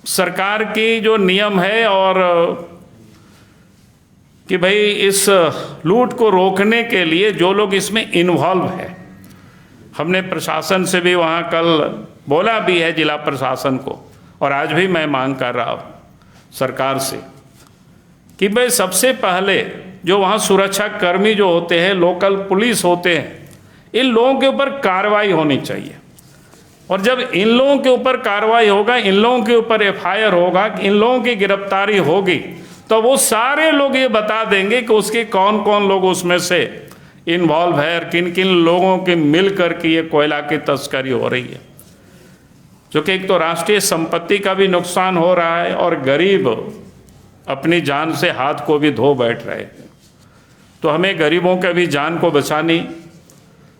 सरकार की जो नियम है और कि भाई इस लूट को रोकने के लिए जो लोग इसमें इन्वॉल्व है, हमने प्रशासन से भी वहाँ कल बोला भी है, जिला प्रशासन को, और आज भी मैं मांग कर रहा हूँ सरकार से कि भाई सबसे पहले जो वहाँ सुरक्षा कर्मी जो होते हैं, लोकल पुलिस होते हैं, इन लोगों के ऊपर कार्रवाई होनी चाहिए। और जब इन लोगों के ऊपर कार्रवाई होगा, इन लोगों के ऊपर एफआईआर होगा, इन लोगों की गिरफ्तारी होगी, तो वो सारे लोग ये बता देंगे कि उसके कौन कौन लोग उसमें से इन्वॉल्व है और किन किन लोगों के मिल करके ये कोयला की तस्करी हो रही है। जो कि एक तो राष्ट्रीय संपत्ति का भी नुकसान हो रहा है और गरीब अपनी जान से हाथ को भी धो बैठ रहे हैं। तो हमें गरीबों का भी जान को बचानी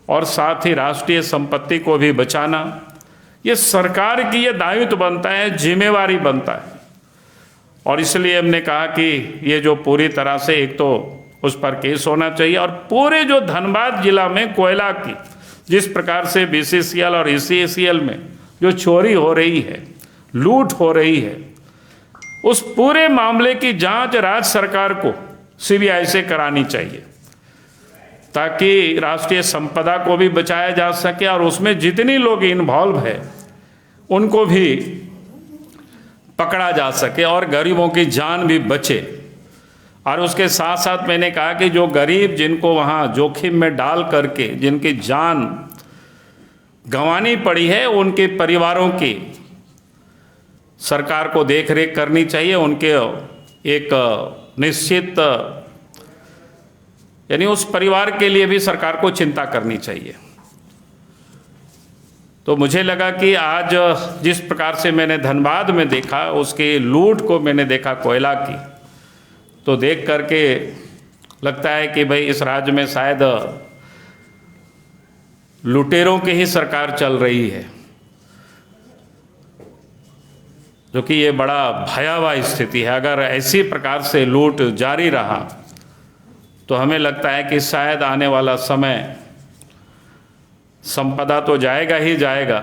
और साथ ही राष्ट्रीय संपत्ति को भी बचाना, ये सरकार की ये दायित्व बनता है, जिम्मेवारी बनता है। और इसलिए हमने कहा कि ये जो पूरी तरह से एक तो उस पर केस होना चाहिए और पूरे जो धनबाद जिला में कोयला की जिस प्रकार से बीसीसीएल और ईसीसीएल में जो चोरी हो रही है, लूट हो रही है, उस पूरे मामले की जांच राज्य सरकार को सीबीआई से करानी चाहिए ताकि राष्ट्रीय संपदा को भी बचाया जा सके और उसमें जितनी लोग इन्वॉल्व है उनको भी पकड़ा जा सके और गरीबों की जान भी बचे। और उसके साथ साथ मैंने कहा कि जो गरीब जिनको वहाँ जोखिम में डाल करके जिनकी जान गंवानी पड़ी है, उनके परिवारों की सरकार को देखरेख करनी चाहिए, उनके एक निश्चित यानी उस परिवार के लिए भी सरकार को चिंता करनी चाहिए। तो मुझे लगा कि आज जिस प्रकार से मैंने धनबाद में देखा, उसके लूट को मैंने देखा कोयला की, तो देख करके लगता है कि भाई इस राज्य में शायद लुटेरों की ही सरकार चल रही है, जो कि ये बड़ा भयावह स्थिति है। अगर ऐसी प्रकार से लूट जारी रहा तो हमें लगता है कि शायद आने वाला समय संपदा तो जाएगा ही जाएगा,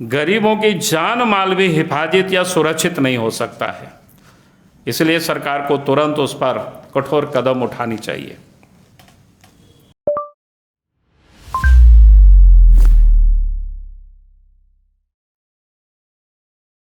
गरीबों की जान माल भी हिफाजत या सुरक्षित नहीं हो सकता है। इसलिए सरकार को तुरंत उस पर कठोर कदम उठानी चाहिए।